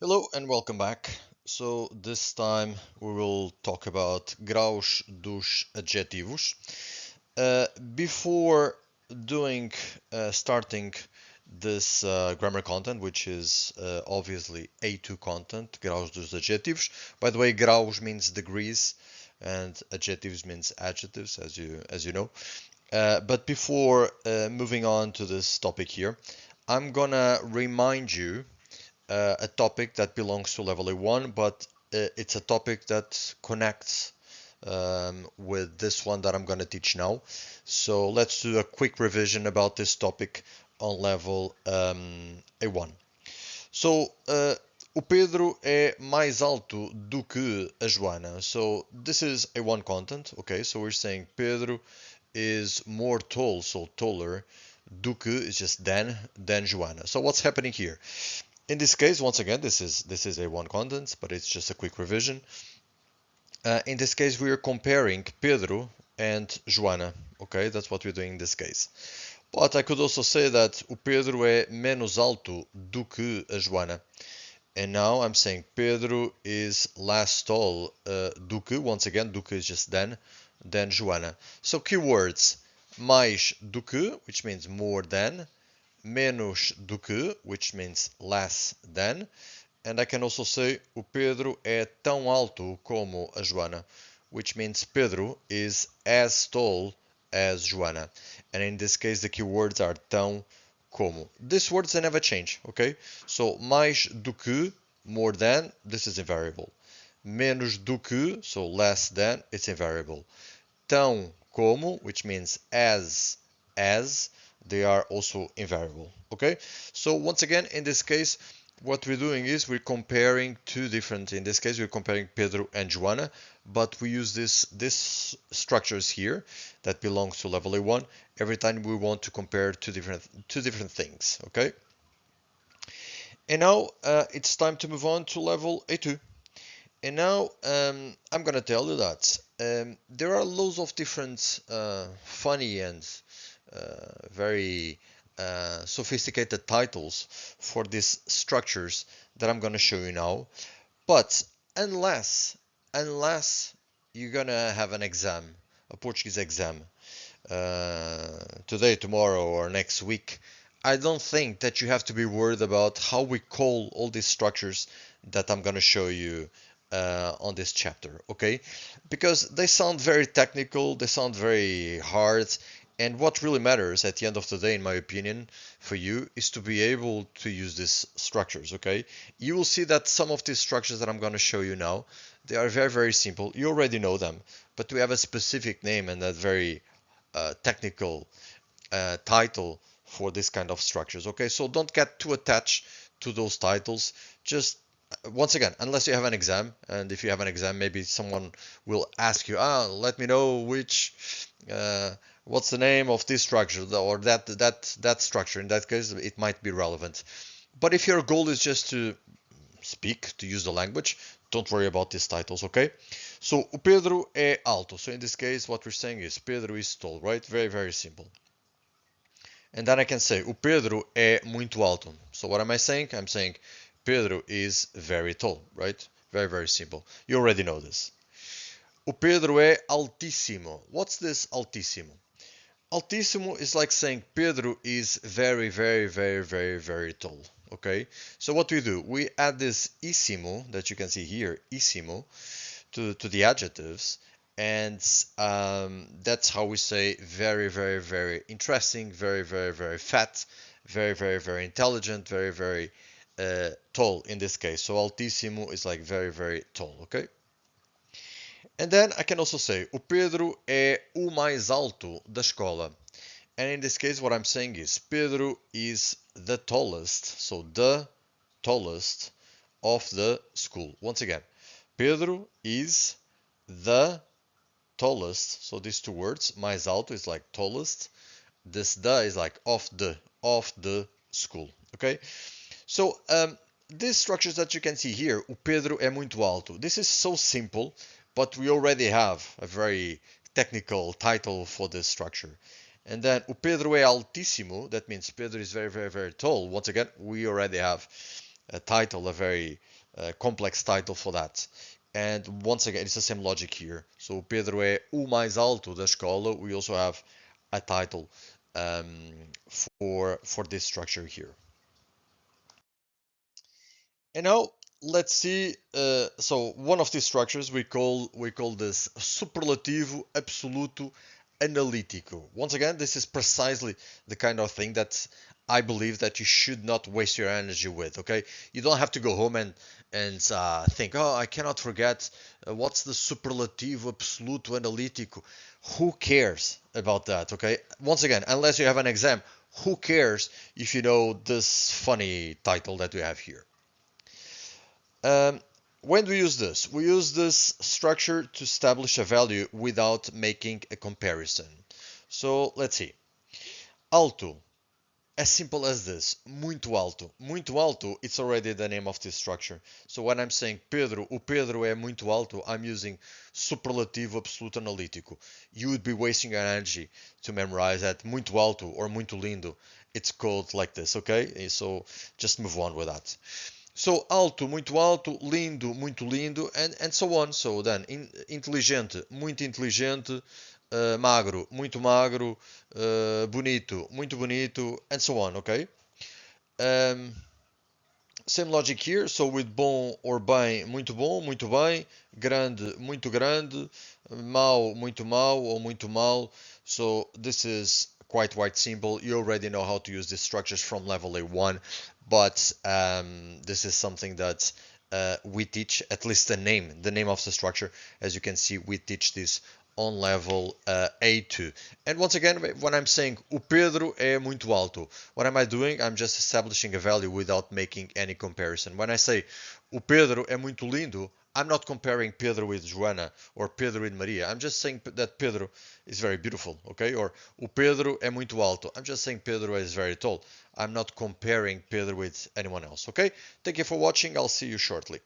Hello and welcome back. So this time we will talk about graus dos adjetivos. Before doing starting this grammar content, which is obviously A2 content, graus dos adjetivos. By the way, graus means degrees and adjectives means adjectives, as you know. But before moving on to this topic here, I'm gonna remind you a topic that belongs to level A1, but it's a topic that connects with this one that I'm going to teach now. So let's do a quick revision about this topic on level A1. So, o Pedro é mais alto do que a Joana. So this is A1 content, okay? So we're saying Pedro is more tall, so taller. Do que is just than Joana. So what's happening here? In this case, once again, this is A1 content, but it's just a quick revision. In this case, we are comparing Pedro and Joana. Okay, that's what we're doing in this case. But I could also say that o Pedro é menos alto do que a Joana. And now I'm saying Pedro is less tall do que, once again, do que is just than Joana. So keywords, mais do que, which means more than, menos do que, which means less than, and I can also say o Pedro é tão alto como a Joana, which means Pedro is as tall as Joana. And in this case, the keywords are tão como. These words, they never change, okay? So, mais do que, more than, this is invariable. Menos do que, so less than, it's invariable. Tão como, which means as, they are also invariable, okay? So once again, in this case, what we're doing is we're comparing two different, in this case, we're comparing Pedro and Joana, but we use this structures here that belongs to level A1 every time we want to compare two different things, okay? And now it's time to move on to level A2. And now I'm gonna tell you that there are loads of different funny and very sophisticated titles for these structures that I'm gonna show you now. But unless you're gonna have an exam, a Portuguese exam, today, tomorrow, or next week, I don't think that you have to be worried about how we call all these structures that I'm gonna show you on this chapter, okay? Because they sound very technical, they sound very hard, and what really matters at the end of the day, in my opinion, for you, is to be able to use these structures, okay? You will see that some of these structures that I'm going to show you now, they are very, very simple. You already know them, but we have a specific name and a very technical title for this kind of structures, okay? So don't get too attached to those titles. Just once again, unless you have an exam, and if you have an exam, maybe someone will ask you, let me know which, what's the name of this structure or that structure. In that case, it might be relevant. But if your goal is just to speak, to use the language, don't worry about these titles, okay? So, o Pedro é alto. So in this case, what we're saying is Pedro is tall, right? Very, very simple. And then I can say, o Pedro é muito alto. So what am I saying? I'm saying Pedro is very tall, right? Very, very simple. You already know this. O Pedro é altíssimo. What's this altíssimo? Altíssimo is like saying Pedro is very, very, very, very, very tall. Okay? So what we do? We add this íssimo that you can see here, íssimo, to the adjectives. And that's how we say very, very, very interesting, very, very, very fat, very, very, very intelligent, very, very tall in this case. So altíssimo is like very, very tall, okay? And then I can also say, o Pedro é o mais alto da escola. And in this case, what I'm saying is, Pedro is the tallest, so the tallest of the school. Once again, Pedro is the tallest, so these two words, mais alto is like tallest, this the is like of the school, okay? So these structures that you can see here, o Pedro é muito alto. This is so simple, but we already have a very technical title for this structure. And then o Pedro é altíssimo, that means Pedro is very, very, very tall. Once again, we already have title, a very complex title for that. And once again, it's the same logic here. So Pedro é o mais alto da escola. We also have a title for this structure here. And now let's see. So one of these structures we call this superlativo absoluto analítico. Once again, this is precisely the kind of thing that I believe that you should not waste your energy with. Okay, you don't have to go home and think, oh, I cannot forget what's the superlativo absoluto analítico. Who cares about that? Okay, once again, unless you have an exam, who cares if you know this funny title that we have here? Um, when do we use this? We use this structure to establish a value without making a comparison. So let's see. Alto. As simple as this. Muito alto. Muito alto, it's already the name of this structure. So when I'm saying Pedro, o Pedro é muito alto, I'm using superlativo absoluto analítico. You would be wasting your energy to memorize that muito alto or muito lindo. It's called like this, okay? So just move on with that. So alto, muito alto, lindo, muito lindo, and so on. So then, inteligente, muito inteligente, magro, muito magro, bonito, muito bonito, and so on, okay? Same logic here, so with bom or bem, muito bom, muito bem, grande, muito grande, mau, muito mau, or muito mal. So this is quite simple. You already know how to use these structures from level A1, but this is something that we teach, at least the name of the structure. As you can see, we teach this on level A2. And once again, when I'm saying o Pedro é muito alto, what am I doing? I'm just establishing a value without making any comparison. When I say o Pedro é muito lindo, I'm not comparing Pedro with Joana or Pedro with Maria. I'm just saying that Pedro is very beautiful, okay? Or o Pedro é muito alto. I'm just saying Pedro is very tall. I'm not comparing Pedro with anyone else, okay? Thank you for watching. I'll see you shortly.